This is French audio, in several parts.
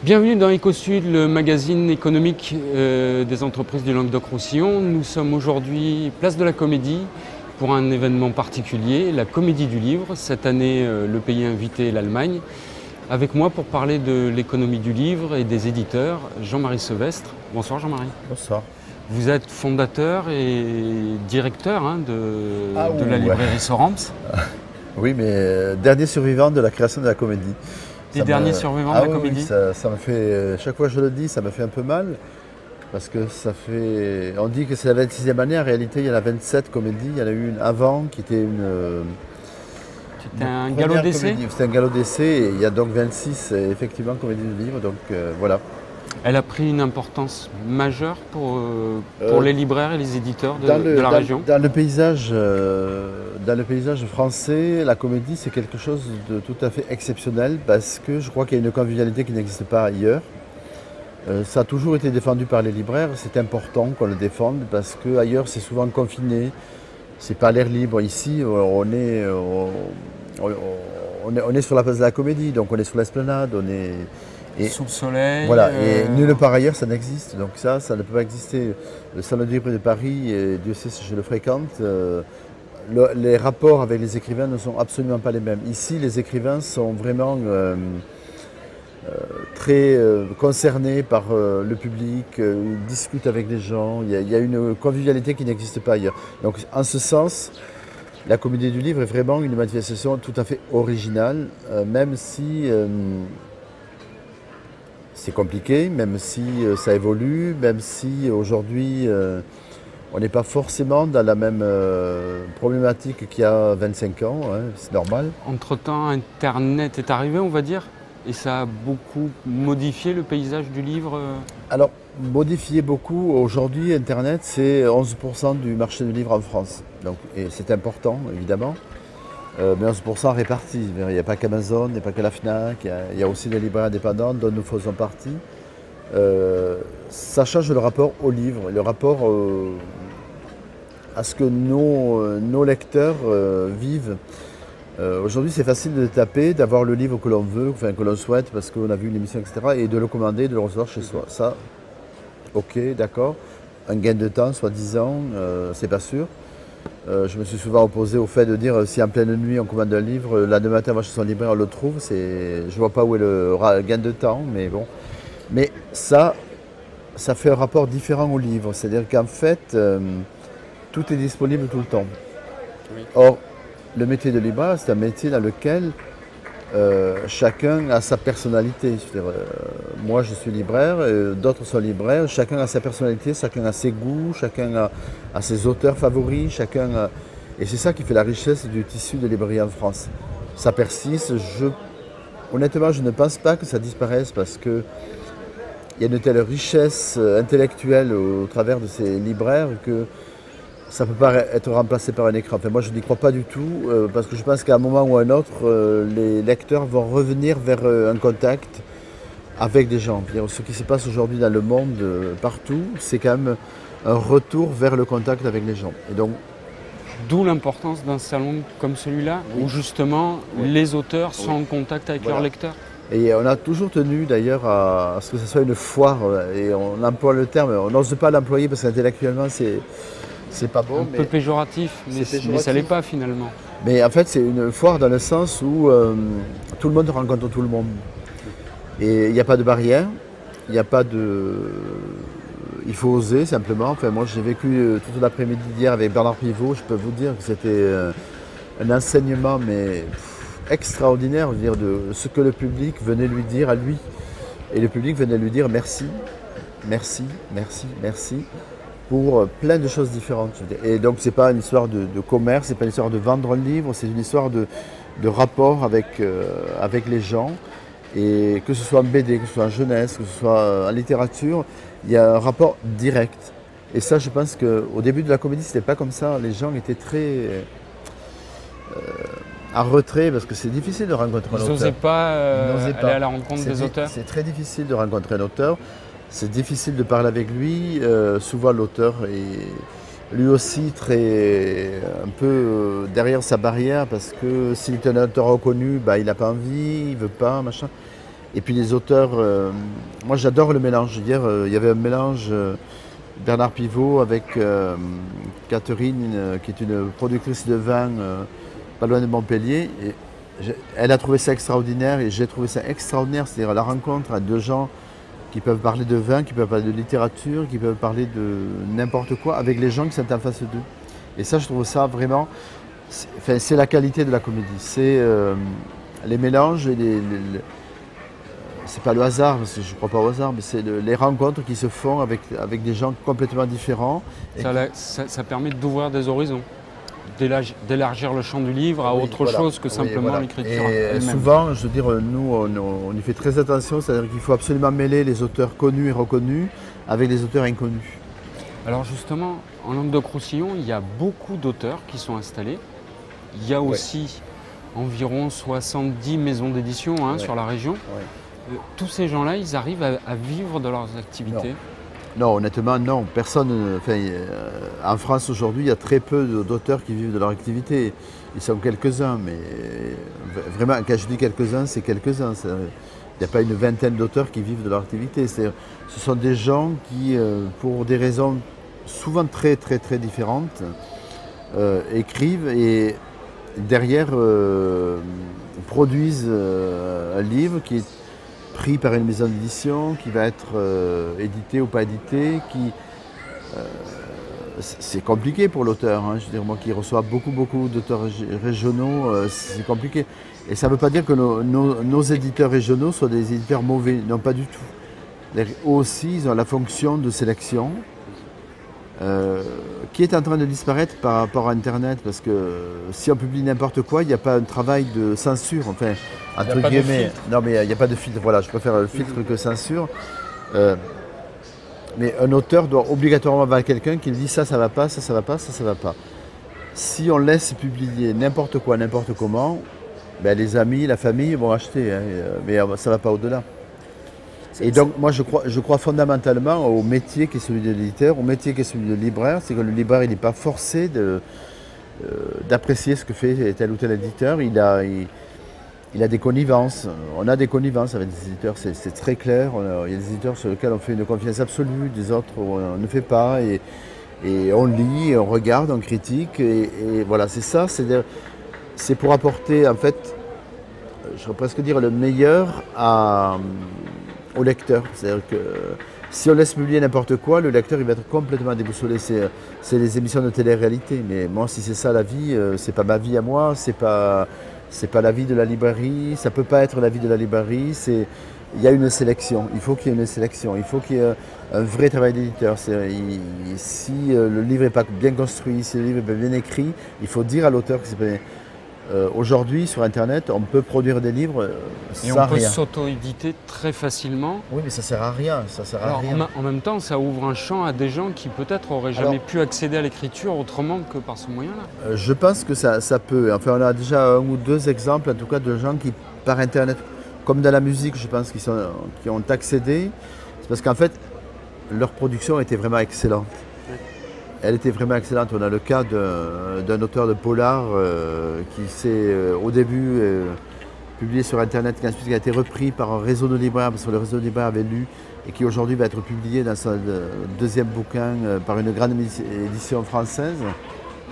Bienvenue dans EcoSud, le magazine économique des entreprises du Languedoc-Roussillon. Nous sommes aujourd'hui place de la Comédie pour un événement particulier, la Comédie du livre. Cette année, le pays invité est l'Allemagne. Avec moi pour parler de l'économie du livre et des éditeurs, Jean-Marie Sevestre. Bonsoir Jean-Marie. Bonsoir. Vous êtes fondateur et directeur de la librairie Sorams. Oui, mais dernier survivant de la création de la Comédie. Les derniers survivants de la Comédie. Oui, ça me fait, chaque fois que je le dis, ça me fait un peu mal. Parce que ça fait. On dit que c'est la 26e année, en réalité il y en a 27 comédies. Il y en a eu une avant qui était C'était un galop d'essai. C'était un galop d'essai et il y a donc 26 effectivement comédies du livre. Donc voilà. Elle a pris une importance majeure pour les libraires et les éditeurs de la région. Dans le paysage français, la comédie c'est quelque chose de tout à fait exceptionnel parce que je crois qu'il y a une convivialité qui n'existe pas ailleurs. Ça a toujours été défendu par les libraires, c'est important qu'on le défende parce qu'ailleurs c'est souvent confiné, c'est pas l'air libre. Ici on est sur la place de la Comédie, donc on est sur l'esplanade, on est... Sous le soleil. Voilà, et nulle part ailleurs ça n'existe, donc ça ne peut pas exister. Le Salon du livre de Paris, et Dieu sait si je le fréquente, les rapports avec les écrivains ne sont absolument pas les mêmes. Ici, les écrivains sont vraiment très concernés par le public, ils discutent avec les gens, il y a une convivialité qui n'existe pas ailleurs. Donc en ce sens, la Comédie du livre est vraiment une manifestation tout à fait originale, même si... c'est compliqué, même si ça évolue, même si aujourd'hui on n'est pas forcément dans la même problématique qu'il y a 25 ans, hein, c'est normal. Entre-temps, Internet est arrivé, on va dire, et ça a beaucoup modifié le paysage du livre. Alors, modifié beaucoup, aujourd'hui Internet c'est 11% du marché du livre en France, donc, et c'est important évidemment. Mais 11% répartis. Il n'y a pas qu'Amazon, il n'y a pas que la FNAC, il y a aussi des libraires indépendants dont nous faisons partie. Ça change le rapport au livre, le rapport à ce que nos lecteurs vivent. Aujourd'hui, c'est facile de taper, d'avoir le livre que l'on veut, enfin, que l'on souhaite, parce qu'on a vu une émission, etc., et de le commander, de le recevoir chez soi. Ça, ok, d'accord. Un gain de temps, soi-disant, c'est pas sûr. Je me suis souvent opposé au fait de dire si en pleine nuit on commande un livre, le lendemain matin on va chez son libraire, on le trouve. Je ne vois pas où est le gain de temps, mais bon. Mais ça fait un rapport différent au livre. C'est-à-dire qu'en fait, tout est disponible tout le temps. Oui. Or, le métier de libraire, c'est un métier dans lequel chacun a sa personnalité. Moi, je suis libraire, d'autres sont libraires. Chacun a sa personnalité, chacun a ses goûts, chacun a ses auteurs favoris, et c'est ça qui fait la richesse du tissu de librairie en France. Ça persiste. Honnêtement, je ne pense pas que ça disparaisse parce qu'il y a une telle richesse intellectuelle au travers de ces libraires que ça ne peut pas être remplacé par un écran. Enfin, moi, je n'y crois pas du tout, parce que je pense qu'à un moment ou à un autre, les lecteurs vont revenir vers un contact avec des gens. Ce qui se passe aujourd'hui dans le monde, partout, c'est quand même un retour vers le contact avec les gens. Et donc, d'où l'importance d'un salon comme celui-là, où justement les auteurs sont en contact avec leurs lecteurs. Et on a toujours tenu d'ailleurs à ce que ce soit une foire, et on emploie le terme, on n'ose pas l'employer parce qu'intellectuellement c'est pas bon. Un peu péjoratif, mais ça l'est pas finalement. Mais en fait, c'est une foire dans le sens où tout le monde rencontre tout le monde. Et il n'y a pas de barrière, il n'y a pas de... Il faut oser simplement. Enfin, moi, j'ai vécu toute l'après-midi d'hier avec Bernard Pivot. Je peux vous dire que c'était un enseignement mais extraordinaire, je veux dire, de ce que le public venait lui dire à lui. Et le public venait lui dire merci, merci, merci, merci, pour plein de choses différentes. Et donc, c'est pas une histoire de commerce, c'est pas une histoire de vendre un livre, c'est une histoire de rapport avec les gens. Et que ce soit en BD, que ce soit en jeunesse, que ce soit en littérature, il y a un rapport direct. Et ça, je pense qu'au début de la Comédie, c'était pas comme ça. Les gens étaient très en retrait parce que c'est difficile de rencontrer un auteur. Ils n'osaient pas aller à la rencontre des auteurs. C'est très difficile de rencontrer un auteur. C'est difficile de parler avec lui. Souvent, l'auteur est lui aussi un peu derrière sa barrière parce que s'il est un auteur reconnu, bah, il n'a pas envie, il ne veut pas, machin. Et puis les auteurs, moi j'adore le mélange. Je veux dire, il y avait un mélange Bernard Pivot avec Catherine, qui est une productrice de vin pas loin de Montpellier. Et elle a trouvé ça extraordinaire et j'ai trouvé ça extraordinaire, c'est-à-dire la rencontre à deux gens qui peuvent parler de vin, qui peuvent parler de littérature, qui peuvent parler de n'importe quoi avec les gens qui sont en face d'eux. Et ça, je trouve ça vraiment, c'est la qualité de la comédie. C'est les mélanges et c'est pas le hasard, parce que je ne crois pas au hasard, mais c'est les rencontres qui se font avec des gens complètement différents. Ça permet d'ouvrir des horizons, d'élargir le champ du livre à autre chose que simplement l'écriture. Et souvent, je veux dire, nous, on y fait très attention, c'est-à-dire qu'il faut absolument mêler les auteurs connus et reconnus avec les auteurs inconnus. Alors justement, en Languedoc-Roussillon, il y a beaucoup d'auteurs qui sont installés. Il y a aussi environ 70 maisons d'édition sur la région. Tous ces gens-là, ils arrivent à vivre de leurs activités? Non, honnêtement, non. Personne. En France aujourd'hui, il y a très peu d'auteurs qui vivent de leur activité. Ils sont quelques-uns, mais vraiment, quand je dis quelques-uns, c'est quelques-uns. Il n'y a pas une vingtaine d'auteurs qui vivent de leur activité. Ce sont des gens qui, pour des raisons souvent très différentes, écrivent et derrière produisent un livre qui est pris par une maison d'édition, qui va être édité ou pas édité, c'est compliqué pour l'auteur. Je veux dire, moi qui reçois beaucoup d'auteurs régionaux, c'est compliqué. Et ça ne veut pas dire que nos éditeurs régionaux soient des éditeurs mauvais, non pas du tout. Eux aussi, ils ont la fonction de sélection, qui est en train de disparaître par rapport à Internet, parce que si on publie n'importe quoi, il n'y a pas un travail de censure, enfin, entre guillemets. Non, mais il n'y a pas de filtre, voilà, je préfère le filtre que censure. Mais un auteur doit obligatoirement avoir quelqu'un qui lui dit ça va pas, ça va pas, ça va pas. Si on laisse publier n'importe quoi, n'importe comment, ben, les amis, la famille vont acheter, mais ça ne va pas au-delà. Et donc moi je crois fondamentalement au métier qui est celui de l'éditeur, au métier qui est celui de libraire, c'est que le libraire il n'est pas forcé d'apprécier ce que fait tel ou tel éditeur, il a des connivences, on a des connivences avec des éditeurs, c'est très clair, il y a des éditeurs sur lesquels on fait une confiance absolue, des autres on ne fait pas, et on lit, on regarde, on critique, et voilà c'est ça, c'est pour apporter en fait, je pourrais presque dire le meilleur au lecteur. C'est-à-dire que si on laisse publier n'importe quoi, le lecteur il va être complètement déboussolé. C'est les émissions de télé-réalité. Mais moi, si c'est ça la vie, c'est pas ma vie à moi, c'est pas la vie de la librairie, ça peut pas être la vie de la librairie. Il y a une sélection, il faut qu'il y ait une sélection, il faut qu'il y ait un vrai travail d'éditeur. Si le livre n'est pas bien construit, si le livre n'est pas bien écrit, il faut dire à l'auteur que c'est pas... Aujourd'hui, sur Internet, on peut produire des livres sans rien. Et on peut s'auto-éditer très facilement. Oui, mais ça ne sert à rien. En même temps, ça ouvre un champ à des gens qui peut-être n'auraient jamais pu accéder à l'écriture autrement que par ce moyen-là. Je pense que ça peut. Enfin, on a déjà un ou deux exemples, en tout cas, de gens qui, par Internet, comme dans la musique, je pense, qui ont accédé. C'est parce qu'en fait, leur production était vraiment excellente. Elle était vraiment excellente. On a le cas d'un auteur de polar qui s'est au début publié sur Internet, qui ensuite a été repris par un réseau de libraires, parce que le réseau de libraires avait lu, et qui aujourd'hui va être publié dans son deuxième bouquin par une grande édition française.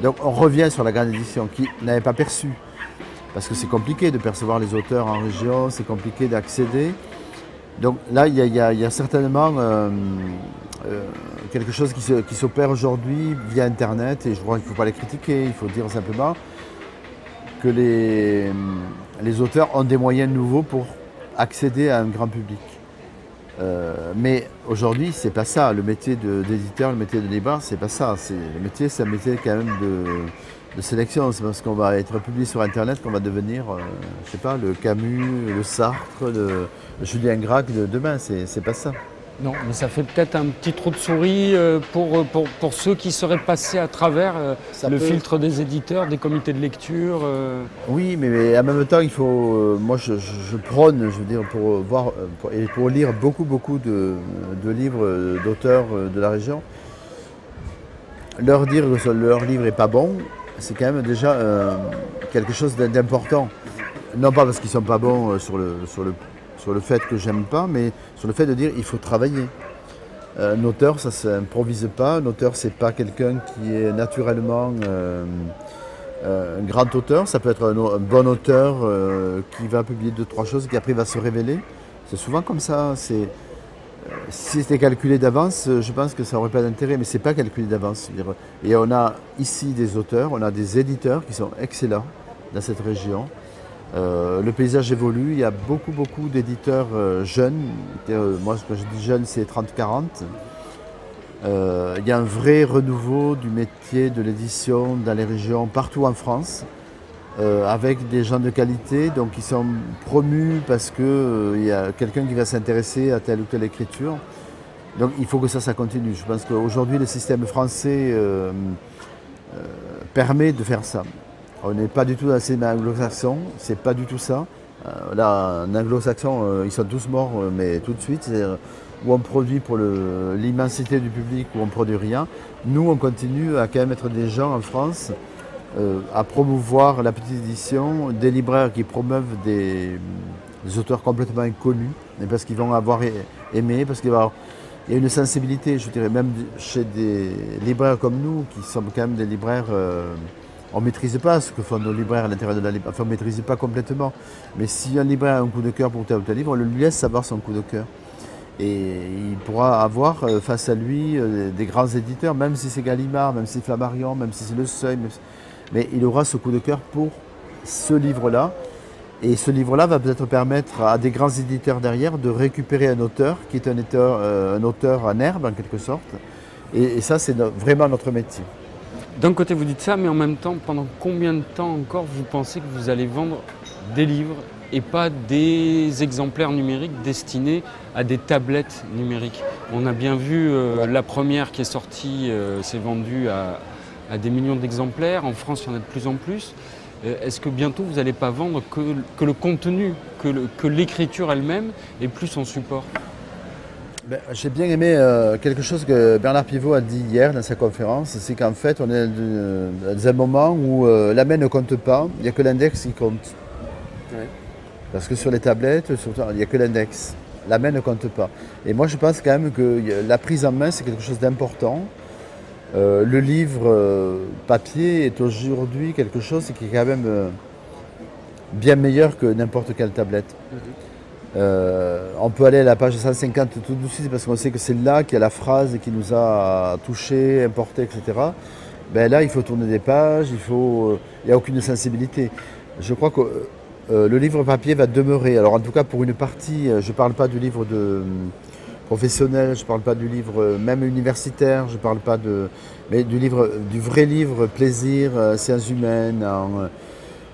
Donc on revient sur la grande édition qui n'avait pas perçu, parce que c'est compliqué de percevoir les auteurs en région, c'est compliqué d'accéder. Donc là, il y a certainement quelque chose qui s'opère aujourd'hui via Internet, et je crois qu'il ne faut pas les critiquer, il faut dire simplement que les auteurs ont des moyens nouveaux pour accéder à un grand public. Mais aujourd'hui, c'est pas ça. Le métier d'éditeur, le métier de libraire, c'est pas ça. Le métier, c'est un métier quand même de sélection. C'est parce qu'on va être publié sur Internet qu'on va devenir, je sais pas, le Camus, le Sartre, le Julien Gracq de demain. C'est pas ça. Non, mais ça fait peut-être un petit trou de souris pour ceux qui seraient passés à travers le filtre des éditeurs, des comités de lecture. Oui, mais en même temps, il faut. Moi, je prône, je veux dire, pour lire beaucoup de livres d'auteurs de la région. Leur dire que leur livre n'est pas bon, c'est quand même déjà quelque chose d'important. Non pas parce qu'ils ne sont pas bons sur sur le fait que j'aime pas, mais sur le fait de dire il faut travailler. Un auteur, ça ne s'improvise pas. Un auteur, c'est pas quelqu'un qui est naturellement un grand auteur. Ça peut être un bon auteur qui va publier 2-3 choses, qui après va se révéler. C'est souvent comme ça. Si c'était calculé d'avance, je pense que ça n'aurait pas d'intérêt, mais c'est pas calculé d'avance. Et on a ici des auteurs, on a des éditeurs qui sont excellents dans cette région. Le paysage évolue, il y a beaucoup d'éditeurs jeunes. Moi, quand je dis jeunes, c'est 30-40. Il y a un vrai renouveau du métier de l'édition dans les régions, partout en France, avec des gens de qualité, donc qui sont promus parce qu'il y a quelqu'un qui va s'intéresser à telle ou telle écriture. Donc il faut que ça continue. Je pense qu'aujourd'hui, le système français permet de faire ça. On n'est pas du tout dans le cinéma anglo-saxon, c'est pas du tout ça. Là, en anglo-saxon, ils sont tous morts, mais tout de suite. C'est-à-dire où on produit pour l'immensité du public, où on ne produit rien. Nous, on continue à quand même être des gens en France, à promouvoir la petite édition, des libraires qui promeuvent des auteurs complètement inconnus, mais parce qu'ils vont avoir aimé, parce qu'il y a une sensibilité, je dirais, même chez des libraires comme nous, qui sommes quand même des libraires. On ne maîtrise pas ce que font nos libraires à l'intérieur de la librairie. Enfin, on ne maîtrise pas complètement. Mais si un libraire a un coup de cœur pour tel ou tel livre, on lui laisse savoir son coup de cœur. Et il pourra avoir face à lui des grands éditeurs, même si c'est Gallimard, même si c'est Flammarion, même si c'est Le Seuil. Mais il aura ce coup de cœur pour ce livre-là. Et ce livre-là va peut-être permettre à des grands éditeurs derrière de récupérer un auteur qui est un auteur en herbe, en quelque sorte. Et ça, c'est vraiment notre métier. D'un côté, vous dites ça, mais en même temps, pendant combien de temps encore vous pensez que vous allez vendre des livres et pas des exemplaires numériques destinés à des tablettes numériques? On a bien vu la première qui est sortie, s'est vendue à des millions d'exemplaires. En France, il y en a de plus en plus. Est-ce que bientôt, vous n'allez pas vendre que le contenu, que l'écriture elle-même et plus en support? J'ai bien aimé quelque chose que Bernard Pivot a dit hier dans sa conférence, c'est qu'en fait on est dans un moment où la main ne compte pas, il n'y a que l'index qui compte. Ouais. Parce que sur les tablettes, il n'y a que l'index. La main ne compte pas. Et moi je pense quand même que la prise en main c'est quelque chose d'important. Le livre papier est aujourd'hui quelque chose qui est quand même bien meilleur que n'importe quelle tablette. On peut aller à la page 150 tout de suite parce qu'on sait que c'est là qu'il y a la phrase qui nous a touchés, importés, etc. Là, il faut tourner des pages, il n'y a aucune sensibilité. Je crois que le livre papier va demeurer. Alors en tout cas pour une partie, je ne parle pas du livre professionnel, je ne parle pas du livre même universitaire, je ne parle pas mais du vrai livre plaisir, sciences humaines,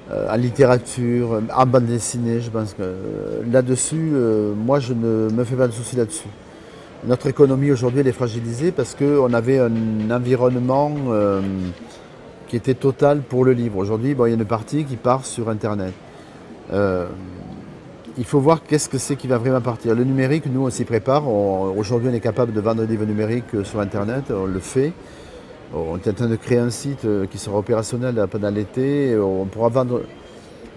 en littérature, en bande dessinée. Je pense que là-dessus, moi je ne me fais pas de soucis là-dessus. Notre économie aujourd'hui elle est fragilisée parce qu'on avait un environnement qui était total pour le livre. Aujourd'hui, il y a une partie qui part sur Internet. Il faut voir qu'est-ce que c'est qui va vraiment partir. Le numérique, nous on s'y prépare. Aujourd'hui on est capable de vendre des livres numériques sur Internet, on le fait. On est en train de créer un site qui sera opérationnel pendant l'été. On pourra vendre.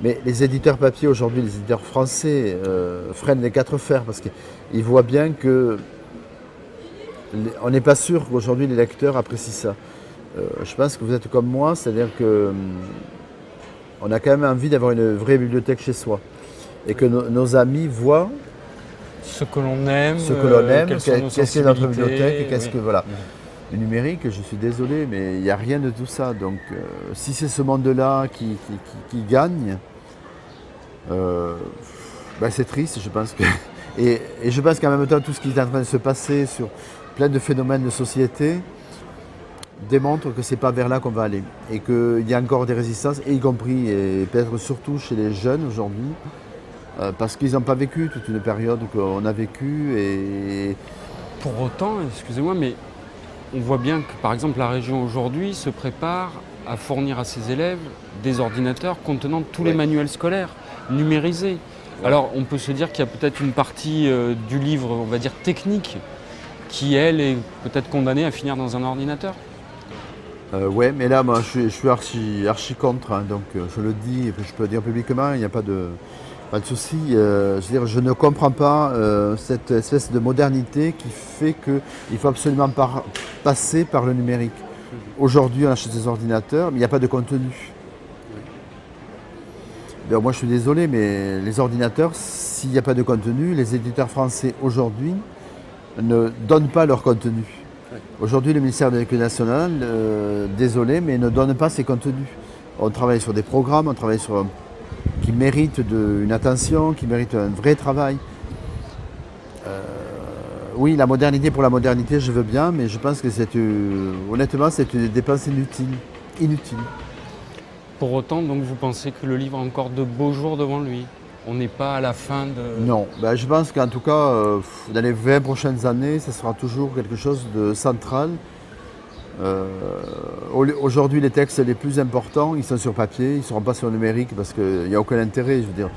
Mais les éditeurs papier aujourd'hui, les éditeurs français freinent les 4 fers parce qu'ils voient bien que on n'est pas sûr qu'aujourd'hui les lecteurs apprécient ça. Je pense que vous êtes comme moi, c'est-à-dire que on a quand même envie d'avoir une vraie bibliothèque chez soi et que nos amis voient ce que l'on aime, qu'est-ce qu'est notre bibliothèque, et qu'est-ce que voilà. Le numérique, je suis désolé, mais il n'y a rien de tout ça. Donc, si c'est ce monde-là qui gagne, c'est triste, je pense que. Et je pense qu'en même temps, tout ce qui est en train de se passer sur plein de phénomènes de société démontre que ce n'est pas vers là qu'on va aller. Et qu'il y a encore des résistances, y compris, et peut-être surtout chez les jeunes aujourd'hui, parce qu'ils n'ont pas vécu toute une période qu'on a vécue. Et pour autant, excusez-moi, mais on voit bien que, par exemple, la région aujourd'hui se prépare à fournir à ses élèves des ordinateurs contenant tous les manuels scolaires numérisés. Ouais. Alors, on peut se dire qu'il y a peut-être une partie du livre, on va dire technique, qui, elle, est peut-être condamnée à finir dans un ordinateur. Oui, mais là, moi, je suis archi contre, hein, donc je le dis, et puis je peux le dire publiquement, il n'y a pas de... Pas de souci. Je veux dire, je ne comprends pas cette espèce de modernité qui fait qu'il faut absolument passer par le numérique. Aujourd'hui, on achète des ordinateurs, mais il n'y a pas de contenu. Ben, moi, je suis désolé, mais les ordinateurs, s'il n'y a pas de contenu, les éditeurs français aujourd'hui ne donnent pas leur contenu. Aujourd'hui, le ministère de l'Éducation nationale, désolé, mais ne donne pas ses contenus. On travaille sur des programmes, on travaille sur qui méritent une attention, qui méritent un vrai travail. Oui, la modernité pour la modernité, je veux bien, mais je pense que honnêtement, c'est une dépense inutile. Pour autant, donc, vous pensez que le livre a encore de beaux jours devant lui? On n'est pas à la fin de... Non, ben, je pense qu'en tout cas, dans les 20 prochaines années, ce sera toujours quelque chose de central. Aujourd'hui, les textes les plus importants, ils sont sur papier, ils ne seront pas sur numérique parce qu'il n'y a aucun intérêt. Je veux dire,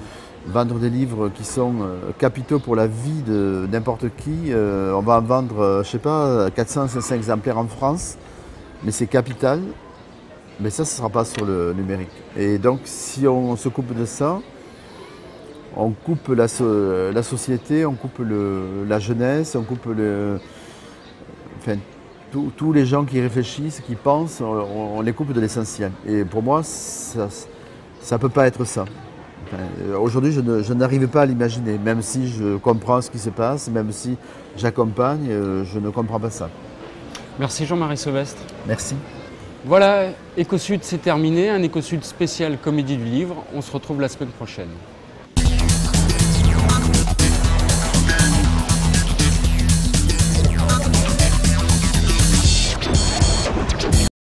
vendre des livres qui sont capitaux pour la vie de n'importe qui, on va en vendre, je sais pas, 400-500 exemplaires en France, mais c'est capital. Mais ça, ce ne sera pas sur le numérique. Et donc, si on se coupe de ça, on coupe la société, on coupe la jeunesse, on coupe enfin, tous les gens qui réfléchissent, qui pensent, on les coupe de l'essentiel. Et pour moi, ça ne peut pas être ça. Enfin, aujourd'hui, je n'arrive pas à l'imaginer, même si je comprends ce qui se passe, même si j'accompagne, je ne comprends pas ça. Merci Jean-Marie Sauvestre. Merci. Voilà, Ecosud c'est terminé, un Ecosud spécial comédie du livre. On se retrouve la semaine prochaine.